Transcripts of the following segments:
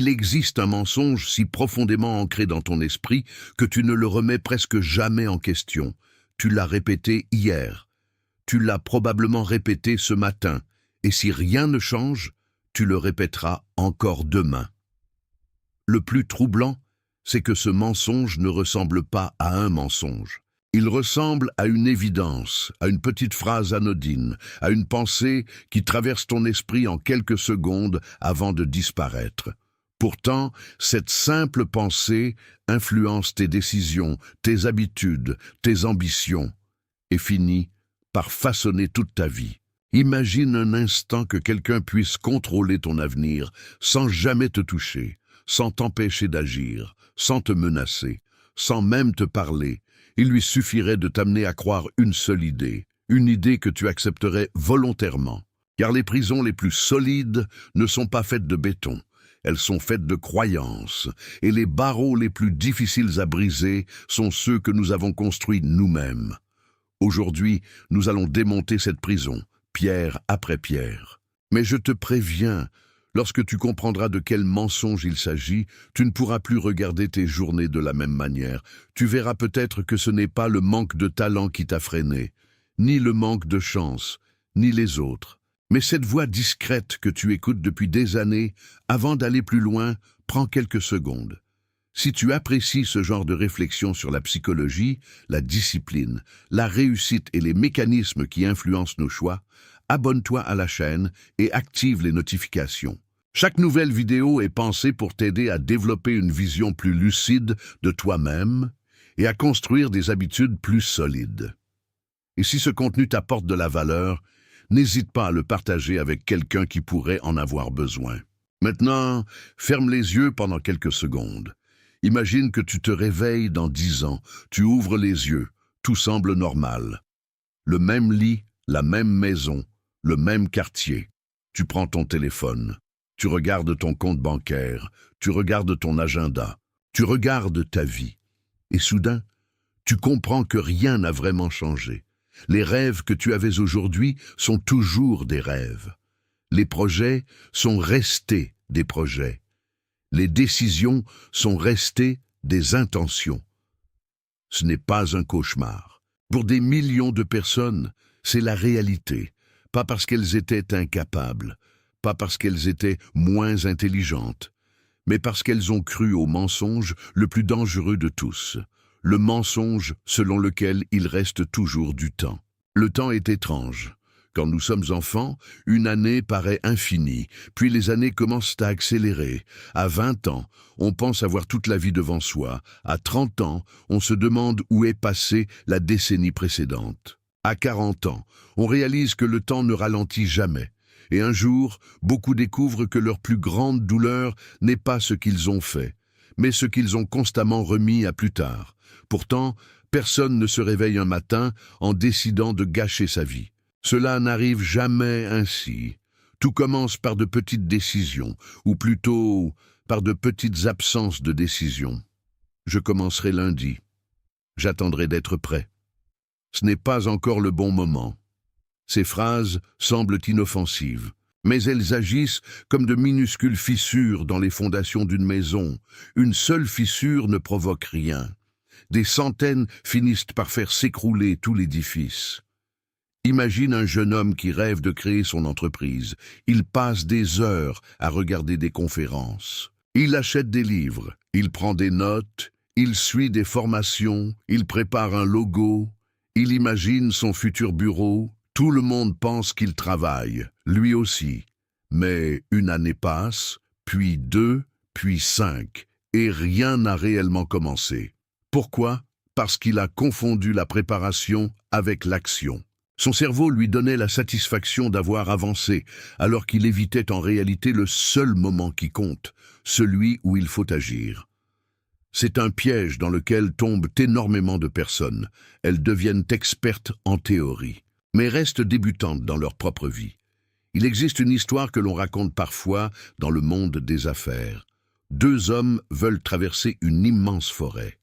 Il existe un mensonge si profondément ancré dans ton esprit que tu ne le remets presque jamais en question. Tu l'as répété hier, tu l'as probablement répété ce matin, et si rien ne change, tu le répéteras encore demain. Le plus troublant, c'est que ce mensonge ne ressemble pas à un mensonge. Il ressemble à une évidence, à une petite phrase anodine, à une pensée qui traverse ton esprit en quelques secondes avant de disparaître. Pourtant, cette simple pensée influence tes décisions, tes habitudes, tes ambitions, et finit par façonner toute ta vie. Imagine un instant que quelqu'un puisse contrôler ton avenir sans jamais te toucher, sans t'empêcher d'agir, sans te menacer, sans même te parler. Il lui suffirait de t'amener à croire une seule idée, une idée que tu accepterais volontairement. Car les prisons les plus solides ne sont pas faites de béton, elles sont faites de croyances, et les barreaux les plus difficiles à briser sont ceux que nous avons construits nous-mêmes. Aujourd'hui, nous allons démonter cette prison, pierre après pierre. Mais je te préviens, lorsque tu comprendras de quel mensonge il s'agit, tu ne pourras plus regarder tes journées de la même manière. Tu verras peut-être que ce n'est pas le manque de talent qui t'a freiné, ni le manque de chance, ni les autres. Mais cette voix discrète que tu écoutes depuis des années, avant d'aller plus loin, prends quelques secondes. Si tu apprécies ce genre de réflexion sur la psychologie, la discipline, la réussite et les mécanismes qui influencent nos choix, abonne-toi à la chaîne et active les notifications. Chaque nouvelle vidéo est pensée pour t'aider à développer une vision plus lucide de toi-même et à construire des habitudes plus solides. Et si ce contenu t'apporte de la valeur, n'hésite pas à le partager avec quelqu'un qui pourrait en avoir besoin. Maintenant, ferme les yeux pendant quelques secondes. Imagine que tu te réveilles dans 10 ans, tu ouvres les yeux, tout semble normal. Le même lit, la même maison, le même quartier. Tu prends ton téléphone, tu regardes ton compte bancaire, tu regardes ton agenda, tu regardes ta vie. Et soudain, tu comprends que rien n'a vraiment changé. Les rêves que tu avais aujourd'hui sont toujours des rêves. Les projets sont restés des projets. Les décisions sont restées des intentions. Ce n'est pas un cauchemar. Pour des millions de personnes, c'est la réalité. Pas parce qu'elles étaient incapables, pas parce qu'elles étaient moins intelligentes, mais parce qu'elles ont cru au mensonge le plus dangereux de tous, le mensonge selon lequel il reste toujours du temps. Le temps est étrange. Quand nous sommes enfants, une année paraît infinie, puis les années commencent à accélérer. À 20 ans, on pense avoir toute la vie devant soi. À 30 ans, on se demande où est passée la décennie précédente. À 40 ans, on réalise que le temps ne ralentit jamais. Et un jour, beaucoup découvrent que leur plus grande douleur n'est pas ce qu'ils ont fait, mais ce qu'ils ont constamment remis à plus tard. Pourtant, personne ne se réveille un matin en décidant de gâcher sa vie. Cela n'arrive jamais ainsi. Tout commence par de petites décisions, ou plutôt par de petites absences de décision. Je commencerai lundi. J'attendrai d'être prêt. Ce n'est pas encore le bon moment. Ces phrases semblent inoffensives, mais elles agissent comme de minuscules fissures dans les fondations d'une maison. Une seule fissure ne provoque rien. Des centaines finissent par faire s'écrouler tout l'édifice. Imagine un jeune homme qui rêve de créer son entreprise. Il passe des heures à regarder des conférences. Il achète des livres, il prend des notes, il suit des formations, il prépare un logo, il imagine son futur bureau. Tout le monde pense qu'il travaille, lui aussi. Mais une année passe, puis 2, puis 5, et rien n'a réellement commencé. Pourquoi? Parce qu'il a confondu la préparation avec l'action. Son cerveau lui donnait la satisfaction d'avoir avancé, alors qu'il évitait en réalité le seul moment qui compte, celui où il faut agir. C'est un piège dans lequel tombent énormément de personnes. Elles deviennent expertes en théorie, mais restent débutantes dans leur propre vie. Il existe une histoire que l'on raconte parfois dans le monde des affaires. 2 hommes veulent traverser une immense forêt.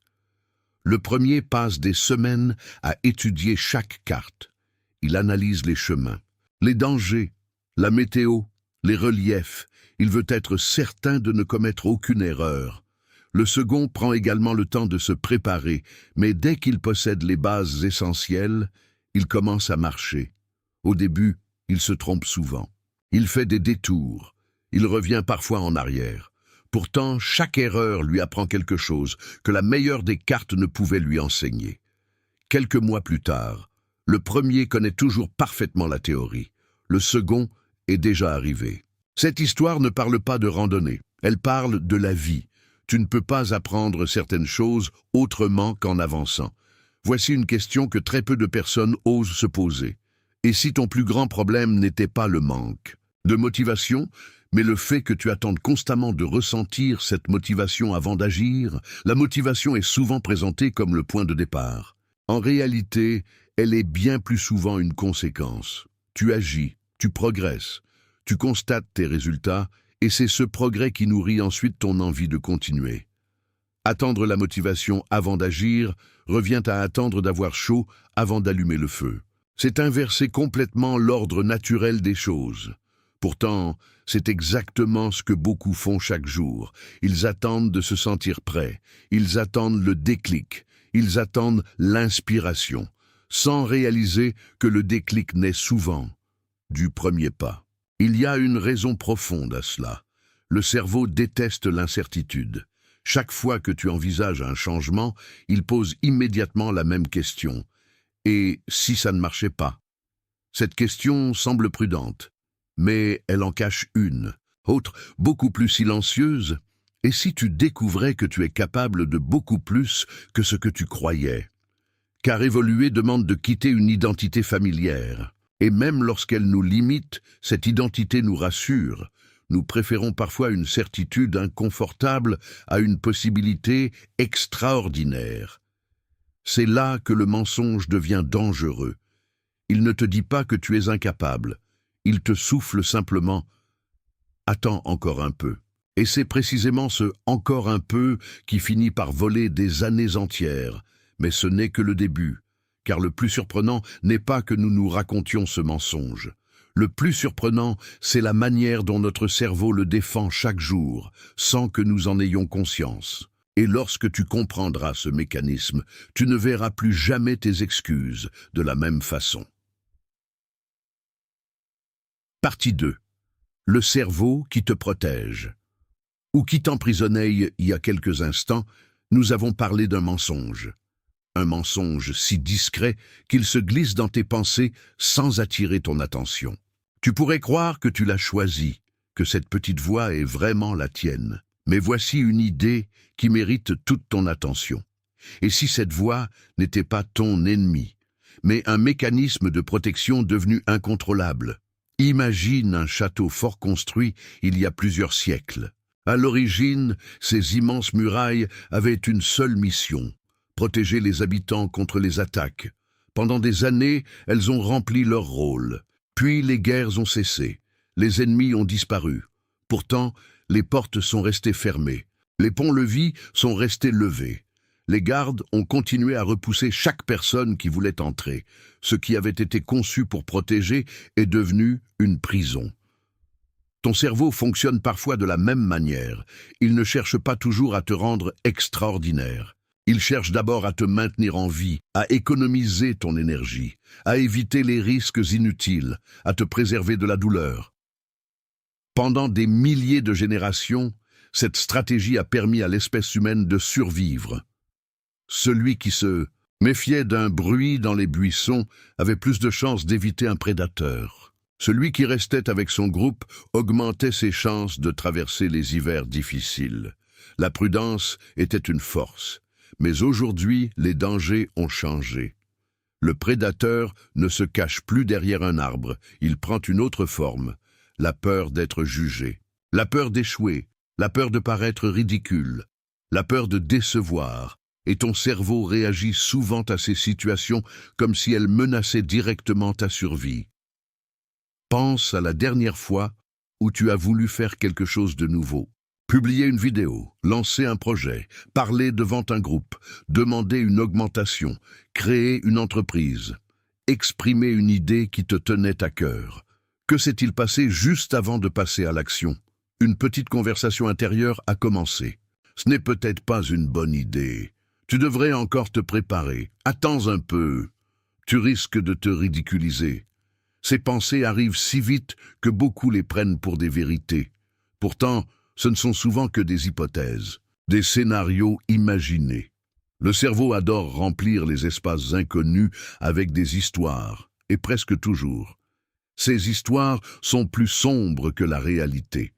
Le premier passe des semaines à étudier chaque carte. Il analyse les chemins, les dangers, la météo, les reliefs. Il veut être certain de ne commettre aucune erreur. Le second prend également le temps de se préparer, mais dès qu'il possède les bases essentielles, il commence à marcher. Au début, il se trompe souvent. Il fait des détours. Il revient parfois en arrière. Pourtant, chaque erreur lui apprend quelque chose que la meilleure des cartes ne pouvait lui enseigner. Quelques mois plus tard, le premier connaît toujours parfaitement la théorie. Le second est déjà arrivé. Cette histoire ne parle pas de randonnée. Elle parle de la vie. Tu ne peux pas apprendre certaines choses autrement qu'en avançant. Voici une question que très peu de personnes osent se poser. Et si ton plus grand problème n'était pas le manque de motivation, mais le fait que tu attendes constamment de ressentir cette motivation avant d'agir, la motivation est souvent présentée comme le point de départ. En réalité, elle est bien plus souvent une conséquence. Tu agis, tu progresses, tu constates tes résultats, et c'est ce progrès qui nourrit ensuite ton envie de continuer. Attendre la motivation avant d'agir revient à attendre d'avoir chaud avant d'allumer le feu. C'est inverser complètement l'ordre naturel des choses. Pourtant, c'est exactement ce que beaucoup font chaque jour. Ils attendent de se sentir prêts, ils attendent le déclic, ils attendent l'inspiration, sans réaliser que le déclic naît souvent du premier pas. Il y a une raison profonde à cela. Le cerveau déteste l'incertitude. Chaque fois que tu envisages un changement, il pose immédiatement la même question. Et si ça ne marchait pas? Cette question semble prudente, mais elle en cache une, autre, beaucoup plus silencieuse. Et si tu découvrais que tu es capable de beaucoup plus que ce que tu croyais? Car évoluer demande de quitter une identité familière. Et même lorsqu'elle nous limite, cette identité nous rassure. Nous préférons parfois une certitude inconfortable à une possibilité extraordinaire. C'est là que le mensonge devient dangereux. Il ne te dit pas que tu es incapable. Il te souffle simplement « Attends encore un peu ». Et c'est précisément ce « encore un peu » qui finit par voler des années entières. Mais ce n'est que le début. Car le plus surprenant n'est pas que nous nous racontions ce mensonge. Le plus surprenant, c'est la manière dont notre cerveau le défend chaque jour, sans que nous en ayons conscience. Et lorsque tu comprendras ce mécanisme, tu ne verras plus jamais tes excuses de la même façon. Partie 2. Le cerveau qui te protège. Ou qui t'emprisonnait il y a quelques instants, nous avons parlé d'un mensonge. Un mensonge si discret qu'il se glisse dans tes pensées sans attirer ton attention. Tu pourrais croire que tu l'as choisi, que cette petite voix est vraiment la tienne. Mais voici une idée qui mérite toute ton attention. Et si cette voix n'était pas ton ennemi, mais un mécanisme de protection devenu incontrôlable? Imagine un château fort construit il y a plusieurs siècles. À l'origine, ces immenses murailles avaient une seule mission: protéger les habitants contre les attaques. Pendant des années, elles ont rempli leur rôle. Puis les guerres ont cessé. Les ennemis ont disparu. Pourtant, les portes sont restées fermées. Les ponts-levis sont restés levés. Les gardes ont continué à repousser chaque personne qui voulait entrer. Ce qui avait été conçu pour protéger est devenu une prison. Ton cerveau fonctionne parfois de la même manière. Il ne cherche pas toujours à te rendre extraordinaire. Il cherche d'abord à te maintenir en vie, à économiser ton énergie, à éviter les risques inutiles, à te préserver de la douleur. Pendant des milliers de générations, cette stratégie a permis à l'espèce humaine de survivre. Celui qui se méfiait d'un bruit dans les buissons avait plus de chances d'éviter un prédateur. Celui qui restait avec son groupe augmentait ses chances de traverser les hivers difficiles. La prudence était une force. Mais aujourd'hui, les dangers ont changé. Le prédateur ne se cache plus derrière un arbre, il prend une autre forme. La peur d'être jugé, la peur d'échouer, la peur de paraître ridicule, la peur de décevoir, et ton cerveau réagit souvent à ces situations comme si elles menaçaient directement ta survie. Pense à la dernière fois où tu as voulu faire quelque chose de nouveau. Publier une vidéo, lancer un projet, parler devant un groupe, demander une augmentation, créer une entreprise, exprimer une idée qui te tenait à cœur. Que s'est-il passé juste avant de passer à l'action? Une petite conversation intérieure a commencé. Ce n'est peut-être pas une bonne idée. Tu devrais encore te préparer. Attends un peu. Tu risques de te ridiculiser. Ces pensées arrivent si vite que beaucoup les prennent pour des vérités. Pourtant, ce ne sont souvent que des hypothèses, des scénarios imaginés. Le cerveau adore remplir les espaces inconnus avec des histoires, et presque toujours. Ces histoires sont plus sombres que la réalité.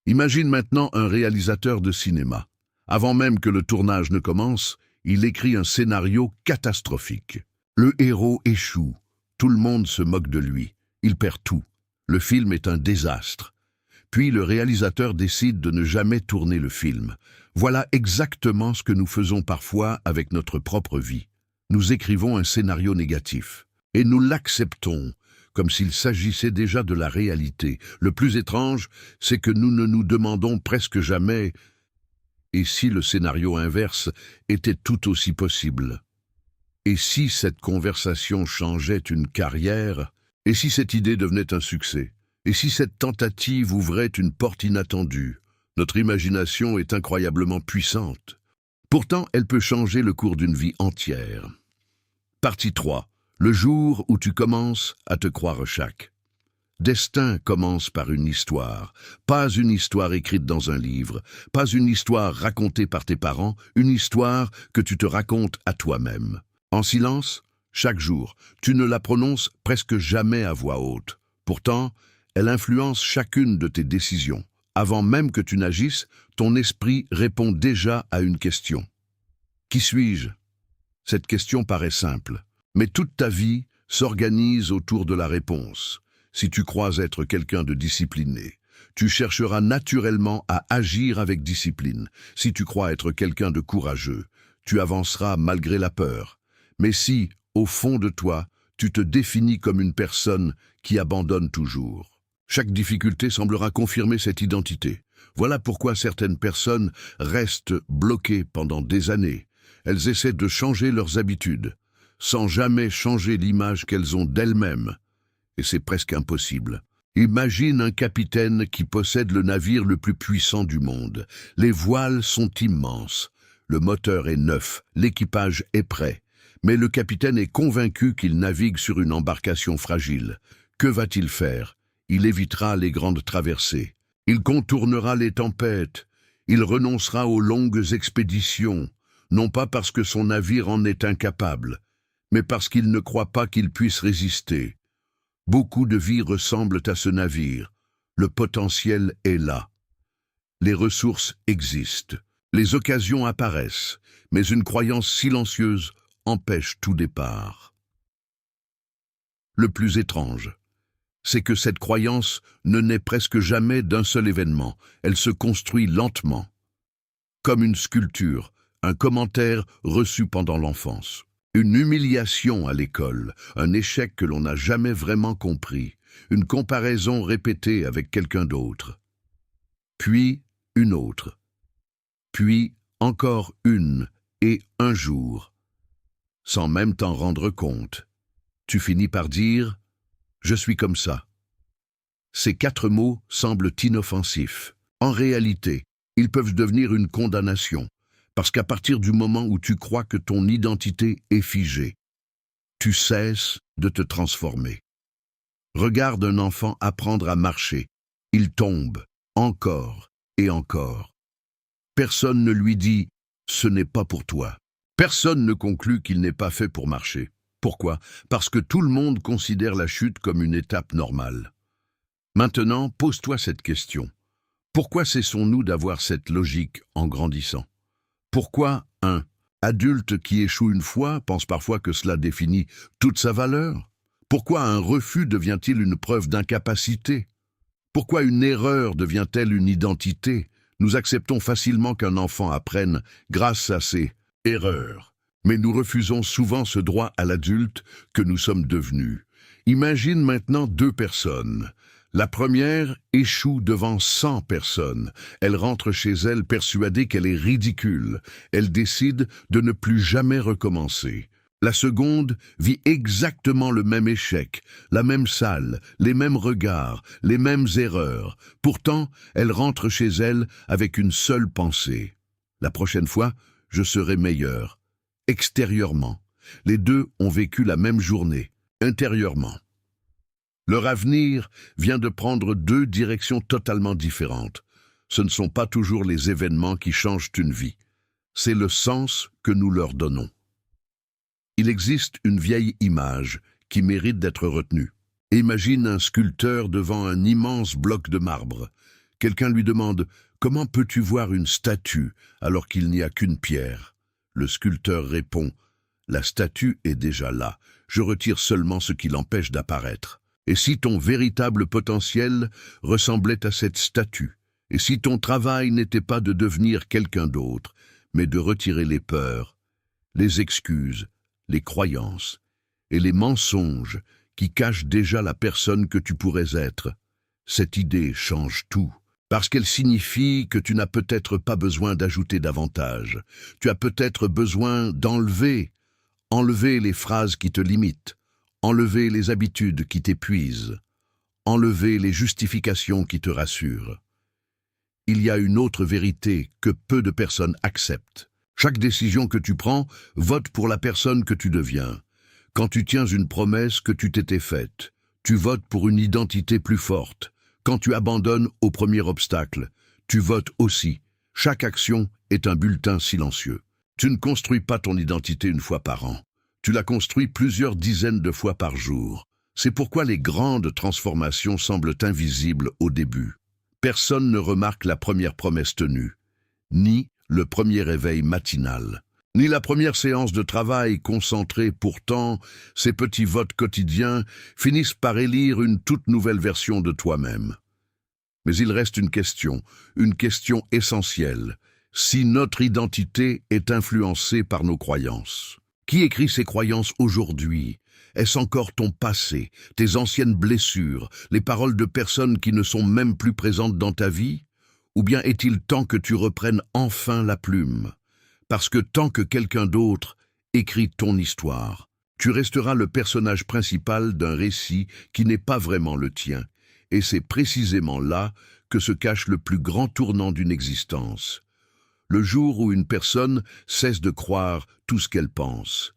Imagine maintenant un réalisateur de cinéma. Avant même que le tournage ne commence, il écrit un scénario catastrophique. Le héros échoue. Tout le monde se moque de lui. Il perd tout. Le film est un désastre. Puis le réalisateur décide de ne jamais tourner le film. Voilà exactement ce que nous faisons parfois avec notre propre vie. Nous écrivons un scénario négatif. Et nous l'acceptons, comme s'il s'agissait déjà de la réalité. Le plus étrange, c'est que nous ne nous demandons presque jamais « et si le scénario inverse était tout aussi possible ?» Et si cette conversation changeait une carrière? Et si cette idée devenait un succès? Et si cette tentative ouvrait une porte inattendue? Notre imagination est incroyablement puissante. Pourtant, elle peut changer le cours d'une vie entière. Partie 3. Le jour où tu commences à te croire chaque. Destin commence par une histoire. Pas une histoire écrite dans un livre, pas une histoire racontée par tes parents, une histoire que tu te racontes à toi-même. En silence, chaque jour, tu ne la prononces presque jamais à voix haute. Pourtant, elle influence chacune de tes décisions. Avant même que tu n'agisses, ton esprit répond déjà à une question. Qui suis-je? Cette question paraît simple, mais toute ta vie s'organise autour de la réponse. Si tu crois être quelqu'un de discipliné, tu chercheras naturellement à agir avec discipline. Si tu crois être quelqu'un de courageux, tu avanceras malgré la peur. Mais si, au fond de toi, tu te définis comme une personne qui abandonne toujours, chaque difficulté semblera confirmer cette identité. Voilà pourquoi certaines personnes restent bloquées pendant des années. Elles essaient de changer leurs habitudes, sans jamais changer l'image qu'elles ont d'elles-mêmes. Et c'est presque impossible. Imagine un capitaine qui possède le navire le plus puissant du monde. Les voiles sont immenses, le moteur est neuf, l'équipage est prêt. Mais le capitaine est convaincu qu'il navigue sur une embarcation fragile. Que va-t-il faire? Il évitera les grandes traversées. Il contournera les tempêtes. Il renoncera aux longues expéditions, non pas parce que son navire en est incapable, mais parce qu'il ne croit pas qu'il puisse résister. Beaucoup de vies ressemblent à ce navire. Le potentiel est là. Les ressources existent. Les occasions apparaissent, mais une croyance silencieuse empêche tout départ. Le plus étrange, c'est que cette croyance ne naît presque jamais d'un seul événement. Elle se construit lentement, comme une sculpture, un commentaire reçu pendant l'enfance, une humiliation à l'école, un échec que l'on n'a jamais vraiment compris, une comparaison répétée avec quelqu'un d'autre, puis une autre, puis encore une, et un jour, sans même t'en rendre compte, tu finis par dire « Je suis comme ça ». Ces 4 mots semblent inoffensifs. En réalité, ils peuvent devenir une condamnation, parce qu'à partir du moment où tu crois que ton identité est figée, tu cesses de te transformer. Regarde un enfant apprendre à marcher. Il tombe, encore et encore. Personne ne lui dit « ce n'est pas pour toi ». Personne ne conclut qu'il n'est pas fait pour marcher. Pourquoi? Parce que tout le monde considère la chute comme une étape normale. Maintenant, pose-toi cette question. Pourquoi cessons-nous d'avoir cette logique en grandissant? Pourquoi un adulte qui échoue une fois pense parfois que cela définit toute sa valeur? Pourquoi un refus devient-il une preuve d'incapacité? Pourquoi une erreur devient-elle une identité? Nous acceptons facilement qu'un enfant apprenne grâce à ses erreurs. Mais nous refusons souvent ce droit à l'adulte que nous sommes devenus. Imagine maintenant 2 personnes. La première échoue devant 100 personnes. Elle rentre chez elle persuadée qu'elle est ridicule. Elle décide de ne plus jamais recommencer. La seconde vit exactement le même échec, la même salle, les mêmes regards, les mêmes erreurs. Pourtant, elle rentre chez elle avec une seule pensée. La prochaine fois, je serai meilleur. Extérieurement, les deux ont vécu la même journée. Intérieurement, leur avenir vient de prendre deux directions totalement différentes. Ce ne sont pas toujours les événements qui changent une vie. C'est le sens que nous leur donnons. Il existe une vieille image qui mérite d'être retenue. Imagine un sculpteur devant un immense bloc de marbre. Quelqu'un lui demande « Comment peux-tu voir une statue alors qu'il n'y a qu'une pierre ?» Le sculpteur répond « La statue est déjà là, je retire seulement ce qui l'empêche d'apparaître. Et si ton véritable potentiel ressemblait à cette statue, et si ton travail n'était pas de devenir quelqu'un d'autre, mais de retirer les peurs, les excuses, les croyances et les mensonges qui cachent déjà la personne que tu pourrais être, cette idée change tout. Parce qu'elle signifie que tu n'as peut-être pas besoin d'ajouter davantage. Tu as peut-être besoin d'enlever les phrases qui te limitent, enlever les habitudes qui t'épuisent, enlever les justifications qui te rassurent. Il y a une autre vérité que peu de personnes acceptent. Chaque décision que tu prends vote pour la personne que tu deviens. Quand tu tiens une promesse que tu t'étais faite, tu votes pour une identité plus forte. Quand tu abandonnes au premier obstacle, tu votes aussi. Chaque action est un bulletin silencieux. Tu ne construis pas ton identité une fois par an. Tu la construis plusieurs dizaines de fois par jour. C'est pourquoi les grandes transformations semblent invisibles au début. Personne ne remarque la première promesse tenue, ni le premier réveil matinal, ni la première séance de travail concentrée. Pourtant, ces petits votes quotidiens finissent par élire une toute nouvelle version de toi-même. Mais il reste une question essentielle. Si notre identité est influencée par nos croyances, qui écrit ces croyances aujourd'hui? Est-ce encore ton passé, tes anciennes blessures, les paroles de personnes qui ne sont même plus présentes dans ta vie? Ou bien est-il temps que tu reprennes enfin la plume? Parce que tant que quelqu'un d'autre écrit ton histoire, tu resteras le personnage principal d'un récit qui n'est pas vraiment le tien. Et c'est précisément là que se cache le plus grand tournant d'une existence. Le jour où une personne cesse de croire tout ce qu'elle pense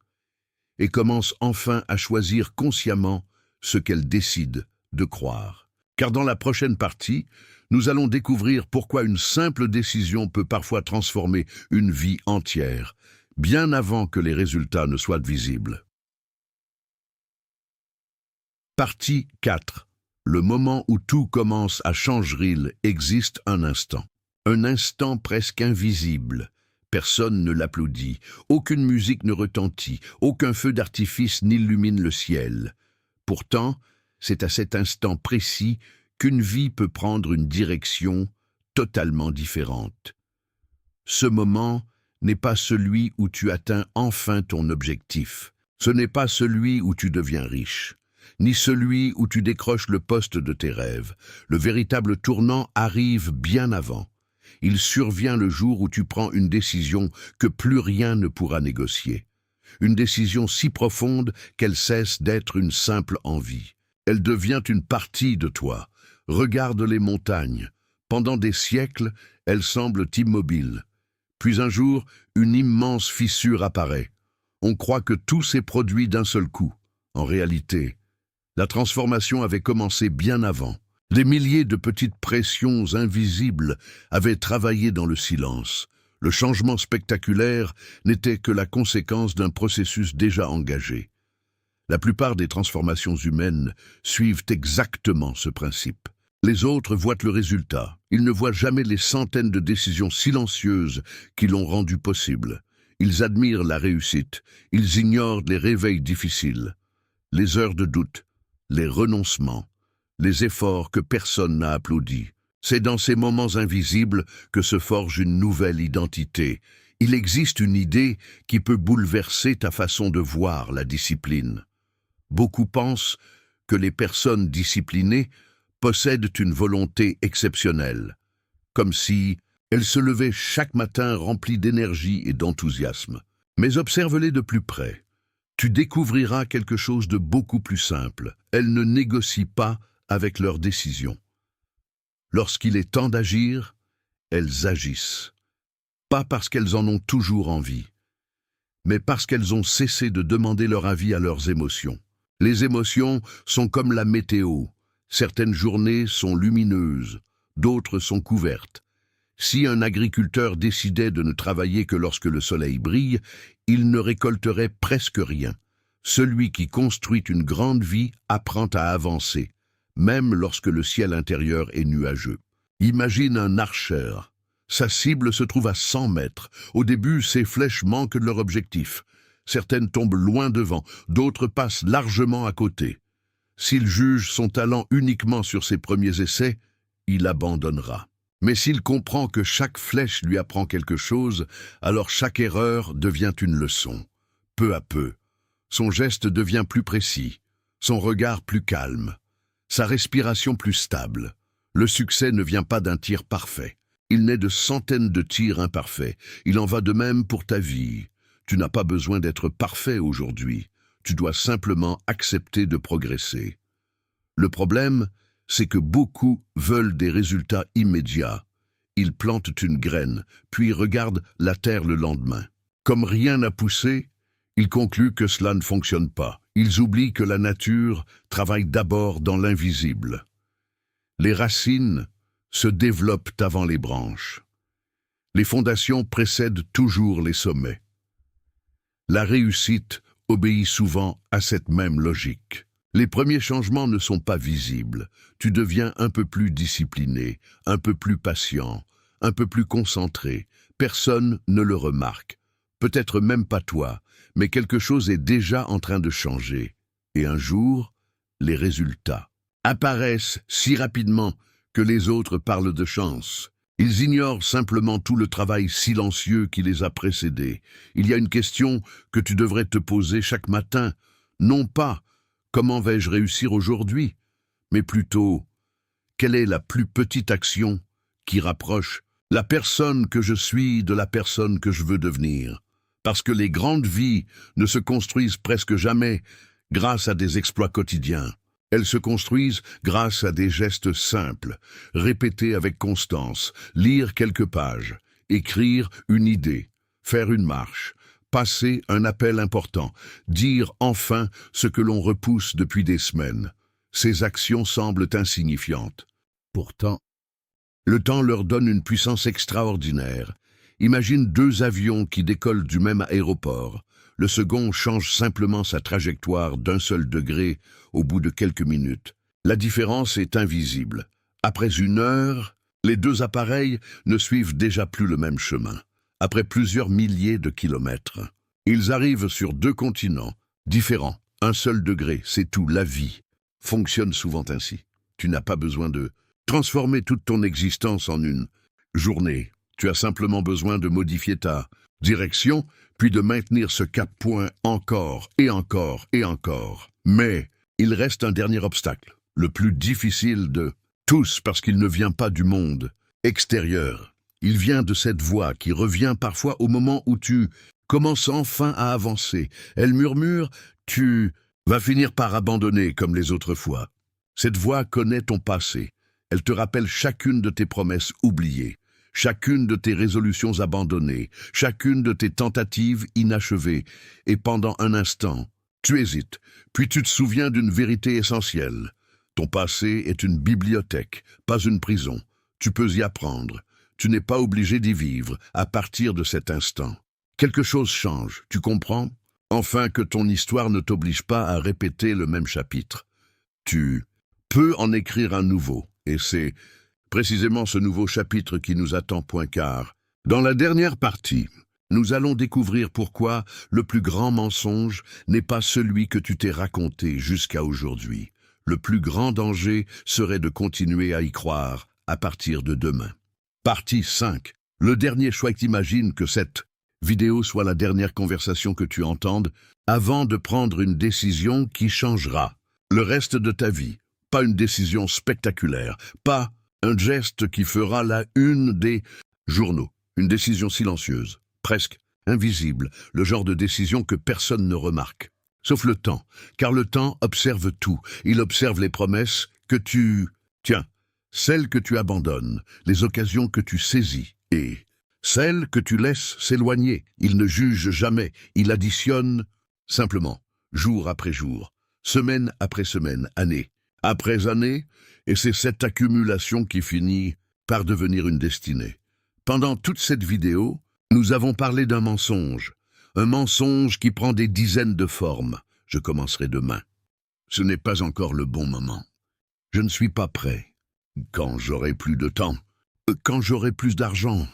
et commence enfin à choisir consciemment ce qu'elle décide de croire. Car dans la prochaine partie, nous allons découvrir pourquoi une simple décision peut parfois transformer une vie entière, bien avant que les résultats ne soient visibles. Partie 4. Le moment où tout commence à changer existe un instant presque invisible. Personne ne l'applaudit, aucune musique ne retentit, aucun feu d'artifice n'illumine le ciel. Pourtant, c'est à cet instant précis qu'une vie peut prendre une direction totalement différente. Ce moment n'est pas celui où tu atteins enfin ton objectif. Ce n'est pas celui où tu deviens riche, ni celui où tu décroches le poste de tes rêves. Le véritable tournant arrive bien avant. Il survient le jour où tu prends une décision que plus rien ne pourra négocier. Une décision si profonde qu'elle cesse d'être une simple envie. Elle devient une partie de toi. Regarde les montagnes. Pendant des siècles, elles semblent immobiles. Puis un jour, une immense fissure apparaît. On croit que tout s'est produit d'un seul coup. En réalité, la transformation avait commencé bien avant. Des milliers de petites pressions invisibles avaient travaillé dans le silence. Le changement spectaculaire n'était que la conséquence d'un processus déjà engagé. La plupart des transformations humaines suivent exactement ce principe. Les autres voient le résultat. Ils ne voient jamais les centaines de décisions silencieuses qui l'ont rendu possible. Ils admirent la réussite. Ils ignorent les réveils difficiles, les heures de doute, les renoncements, les efforts que personne n'a applaudis. C'est dans ces moments invisibles que se forge une nouvelle identité. Il existe une idée qui peut bouleverser ta façon de voir la discipline. Beaucoup pensent que les personnes disciplinées possèdent une volonté exceptionnelle, comme si elles se levaient chaque matin remplies d'énergie et d'enthousiasme. Mais observe-les de plus près. tu découvriras quelque chose de beaucoup plus simple. Elles ne négocient pas avec leurs décisions. Lorsqu'il est temps d'agir, elles agissent. Pas parce qu'elles en ont toujours envie, mais parce qu'elles ont cessé de demander leur avis à leurs émotions. Les émotions sont comme la météo. Certaines journées sont lumineuses, d'autres sont couvertes. Si un agriculteur décidait de ne travailler que lorsque le soleil brille, il ne récolterait presque rien. Celui qui construit une grande vie apprend à avancer, même lorsque le ciel intérieur est nuageux. Imagine un archeur. Sa cible se trouve à 100 mètres. Au début, ses flèches manquent de leur objectif. Certaines tombent loin devant, d'autres passent largement à côté. S'il juge son talent uniquement sur ses premiers essais, il abandonnera. Mais s'il comprend que chaque flèche lui apprend quelque chose, alors chaque erreur devient une leçon. Peu à peu, son geste devient plus précis, son regard plus calme, sa respiration plus stable. Le succès ne vient pas d'un tir parfait. Il naît de centaines de tirs imparfaits. Il en va de même pour ta vie. Tu n'as pas besoin d'être parfait aujourd'hui. Tu dois simplement accepter de progresser. Le problème, c'est que beaucoup veulent des résultats immédiats. Ils plantent une graine, puis regardent la terre le lendemain. Comme rien n'a poussé, ils concluent que cela ne fonctionne pas. Ils oublient que la nature travaille d'abord dans l'invisible. Les racines se développent avant les branches. Les fondations précèdent toujours les sommets. La réussite obéit souvent à cette même logique. Les premiers changements ne sont pas visibles. Tu deviens un peu plus discipliné, un peu plus patient, un peu plus concentré. Personne ne le remarque. Peut-être même pas toi, mais quelque chose est déjà en train de changer. Et un jour, les résultats apparaissent si rapidement que les autres parlent de chance. Ils ignorent simplement tout le travail silencieux qui les a précédés. Il y a une question que tu devrais te poser chaque matin, non pas « Comment vais-je réussir aujourd'hui ?» mais plutôt « Quelle est la plus petite action qui rapproche la personne que je suis de la personne que je veux devenir ?» Parce que les grandes vies ne se construisent presque jamais grâce à des exploits quotidiens. Elles se construisent grâce à des gestes simples, répétés avec constance, lire quelques pages, écrire une idée, faire une marche, passer un appel important, dire enfin ce que l'on repousse depuis des semaines. Ces actions semblent insignifiantes. Pourtant, le temps leur donne une puissance extraordinaire. Imagine deux avions qui décollent du même aéroport. Le second change simplement sa trajectoire d'un seul degré au bout de quelques minutes. La différence est invisible. Après une heure, les deux appareils ne suivent déjà plus le même chemin. Après plusieurs milliers de kilomètres, ils arrivent sur deux continents différents. Un seul degré, c'est tout. La vie fonctionne souvent ainsi. Tu n'as pas besoin de transformer toute ton existence en une journée. Tu as simplement besoin de modifier ta direction, puis de maintenir ce cap-point encore et encore et encore. Mais il reste un dernier obstacle, le plus difficile de tous parce qu'il ne vient pas du monde extérieur. Il vient de cette voix qui revient parfois au moment où tu commences enfin à avancer. Elle murmure « Tu vas finir par abandonner comme les autres fois ». Cette voix connaît ton passé. Elle te rappelle chacune de tes promesses oubliées, chacune de tes résolutions abandonnées, chacune de tes tentatives inachevées. Et pendant un instant, tu hésites, puis tu te souviens d'une vérité essentielle. Ton passé est une bibliothèque, pas une prison. Tu peux y apprendre. Tu n'es pas obligé d'y vivre à partir de cet instant. Quelque chose change, tu comprends? Enfin que ton histoire ne t'oblige pas à répéter le même chapitre. Tu peux en écrire un nouveau, et c'est précisément ce nouveau chapitre qui nous attend Poincaré. Dans la dernière partie, nous allons découvrir pourquoi le plus grand mensonge n'est pas celui que tu t'es raconté jusqu'à aujourd'hui. Le plus grand danger serait de continuer à y croire à partir de demain. Partie 5. Le dernier choix. Imagine que cette vidéo soit la dernière conversation que tu entendes avant de prendre une décision qui changera le reste de ta vie. Pas une décision spectaculaire, pas un geste qui fera la une des journaux. Une décision silencieuse, presque invisible, le genre de décision que personne ne remarque. sauf le temps, car le temps observe tout. Il observe les promesses que tiens, celles que tu abandonnes, les occasions que tu saisis, et celles que tu laisses s'éloigner. Il ne juge jamais, il additionne simplement, jour après jour, semaine après semaine, année après année, et c'est cette accumulation qui finit par devenir une destinée. Pendant toute cette vidéo, nous avons parlé d'un mensonge. Un mensonge qui prend des dizaines de formes. Je commencerai demain. Ce n'est pas encore le bon moment. Je ne suis pas prêt. Quand j'aurai plus de temps, quand j'aurai plus d'argent,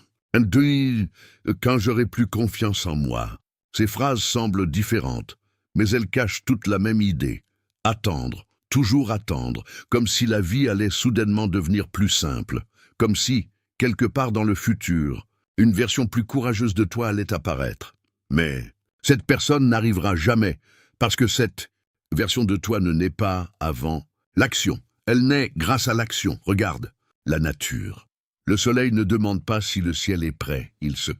quand j'aurai plus confiance en moi. Ces phrases semblent différentes, mais elles cachent toute la même idée. Attendre, toujours attendre, comme si la vie allait soudainement devenir plus simple, comme si, quelque part dans le futur, une version plus courageuse de toi allait apparaître. Mais cette personne n'arrivera jamais, parce que cette version de toi ne naît pas avant l'action. Elle naît grâce à l'action. Regarde, la nature. Le soleil ne demande pas si le ciel est prêt, il se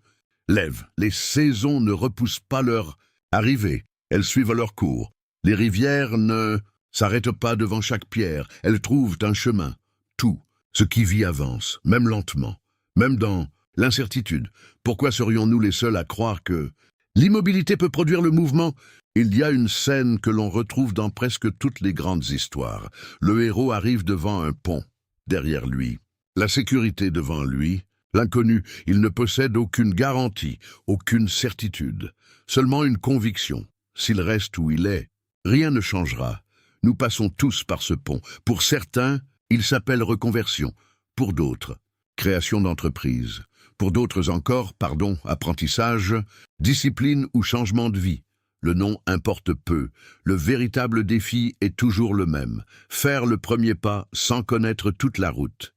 lève. Les saisons ne repoussent pas leur arrivée, elles suivent leur cours. Les rivières ne s'arrêtent pas devant chaque pierre, elles trouvent un chemin. Tout ce qui vit avance, même lentement, même dans l'incertitude. Pourquoi serions-nous les seuls à croire que l'immobilité peut produire le mouvement? Il y a une scène que l'on retrouve dans presque toutes les grandes histoires. Le héros arrive devant un pont. Derrière lui, la sécurité devant lui, l'inconnu. Il ne possède aucune garantie, aucune certitude. Seulement une conviction. S'il reste où il est, rien ne changera. Nous passons tous par ce pont. Pour certains, il s'appelle reconversion. Pour d'autres, création d'entreprise. Pour d'autres encore, apprentissage, discipline ou changement de vie. Le nom importe peu. Le véritable défi est toujours le même. Faire le premier pas sans connaître toute la route.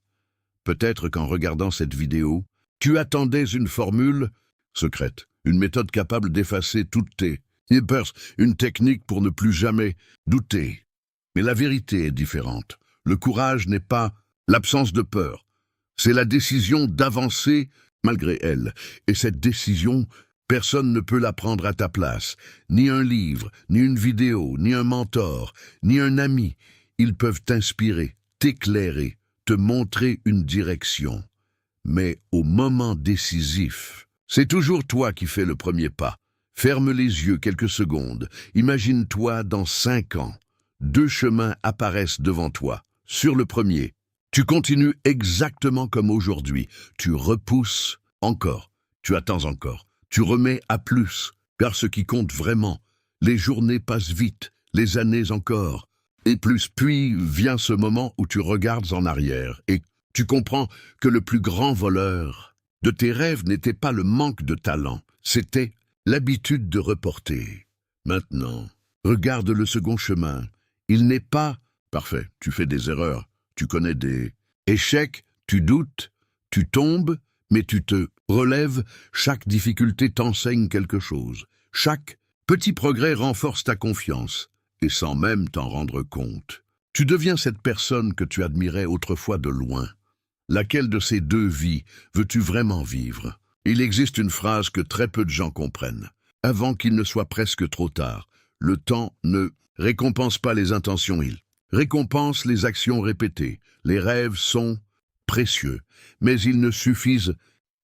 Peut-être qu'en regardant cette vidéo, tu attendais une formule secrète, une méthode capable d'effacer toutes tes peurs, une technique pour ne plus jamais douter. Mais la vérité est différente. Le courage n'est pas l'absence de peur. C'est la décision d'avancer malgré elle. Et cette décision, personne ne peut la prendre à ta place. Ni un livre, ni une vidéo, ni un mentor, ni un ami. Ils peuvent t'inspirer, t'éclairer, te montrer une direction. Mais au moment décisif, c'est toujours toi qui fais le premier pas. Ferme les yeux quelques secondes. Imagine-toi dans 5 ans. 2 chemins apparaissent devant toi. Sur le premier, tu continues exactement comme aujourd'hui. Tu repousses encore. Tu attends encore. Tu remets à plus. Car ce qui compte vraiment, les journées passent vite, les années encore. Et plus, puis vient ce moment où tu regardes en arrière et tu comprends que le plus grand voleur de tes rêves n'était pas le manque de talent, c'était l'habitude de reporter. Maintenant, regarde le second chemin. Il n'est pas parfait. Tu fais des erreurs, tu connais des échecs, tu doutes, tu tombes, mais tu te relèves. Chaque difficulté t'enseigne quelque chose. Chaque petit progrès renforce ta confiance. Et sans même t'en rendre compte, tu deviens cette personne que tu admirais autrefois de loin. Laquelle de ces 2 vies veux-tu vraiment vivre? Il existe une phrase que très peu de gens comprennent. Avant qu'il ne soit presque trop tard, le temps ne récompense pas les intentions, il récompense les actions répétées. Les rêves sont précieux, mais ils ne suffisent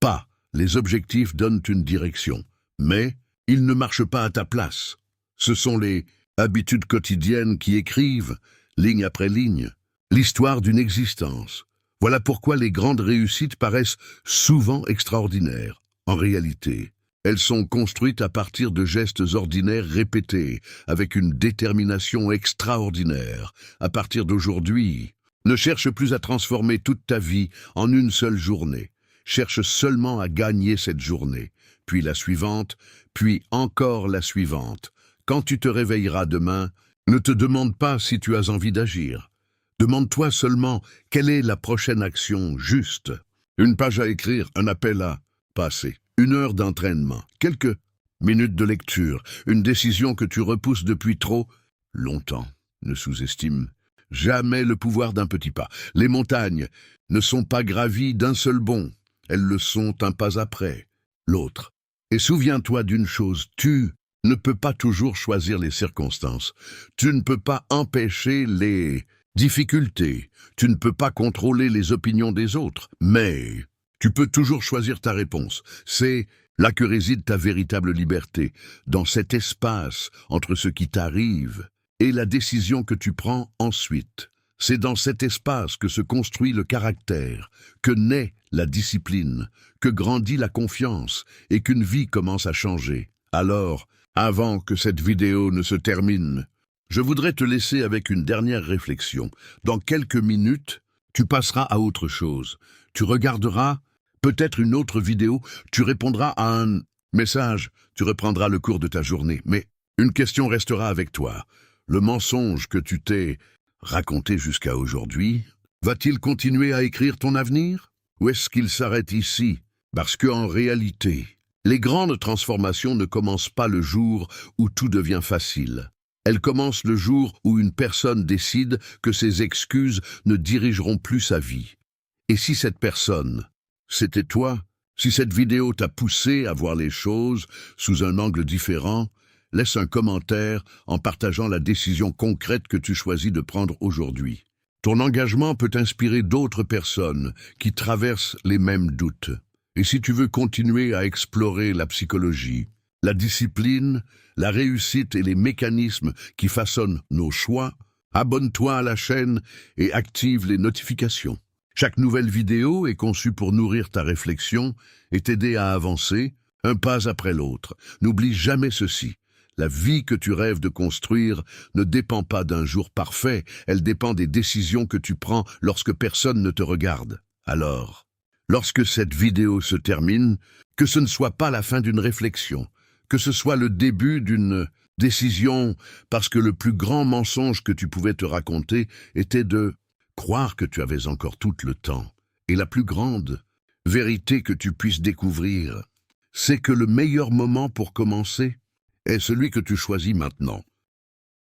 pas. Les objectifs donnent une direction, mais ils ne marchent pas à ta place. Ce sont les habitudes quotidiennes qui écrivent, ligne après ligne, l'histoire d'une existence. Voilà pourquoi les grandes réussites paraissent souvent extraordinaires. En réalité, elles sont construites à partir de gestes ordinaires répétés, avec une détermination extraordinaire. À partir d'aujourd'hui, ne cherche plus à transformer toute ta vie en une seule journée. Cherche seulement à gagner cette journée, puis la suivante, puis encore la suivante. Quand tu te réveilleras demain, ne te demande pas si tu as envie d'agir. Demande-toi seulement quelle est la prochaine action juste. Une page à écrire, un appel à passer, 1 heure d'entraînement, quelques minutes de lecture, une décision que tu repousses depuis trop longtemps. Ne sous-estime jamais le pouvoir d'un petit pas. Les montagnes ne sont pas gravies d'un seul bond, elles le sont un pas après l'autre. Et souviens-toi d'une chose, tu ne peux pas toujours choisir les circonstances. Tu ne peux pas empêcher les difficultés. Tu ne peux pas contrôler les opinions des autres. Mais tu peux toujours choisir ta réponse. C'est là que réside ta véritable liberté, dans cet espace entre ce qui t'arrive et la décision que tu prends ensuite. C'est dans cet espace que se construit le caractère, que naît la discipline, que grandit la confiance et qu'une vie commence à changer. Alors, avant que cette vidéo ne se termine, je voudrais te laisser avec une dernière réflexion. Dans quelques minutes, tu passeras à autre chose. Tu regarderas peut-être une autre vidéo, tu répondras à un message, tu reprendras le cours de ta journée. Mais une question restera avec toi. Le mensonge que tu t'es raconté jusqu'à aujourd'hui, va-t-il continuer à écrire ton avenir? Ou est-ce qu'il s'arrête ici? Parce qu'en réalité, les grandes transformations ne commencent pas le jour où tout devient facile. Elles commencent le jour où une personne décide que ses excuses ne dirigeront plus sa vie. Et si cette personne, c'était toi, si cette vidéo t'a poussé à voir les choses sous un angle différent, laisse un commentaire en partageant la décision concrète que tu choisis de prendre aujourd'hui. Ton engagement peut inspirer d'autres personnes qui traversent les mêmes doutes. Et si tu veux continuer à explorer la psychologie, la discipline, la réussite et les mécanismes qui façonnent nos choix, abonne-toi à la chaîne et active les notifications. Chaque nouvelle vidéo est conçue pour nourrir ta réflexion et t'aider à avancer, un pas après l'autre. N'oublie jamais ceci. La vie que tu rêves de construire ne dépend pas d'un jour parfait, elle dépend des décisions que tu prends lorsque personne ne te regarde. Alors, lorsque cette vidéo se termine, que ce ne soit pas la fin d'une réflexion, que ce soit le début d'une décision, parce que le plus grand mensonge que tu pouvais te raconter était de croire que tu avais encore tout le temps. Et la plus grande vérité que tu puisses découvrir, c'est que le meilleur moment pour commencer est celui que tu choisis maintenant.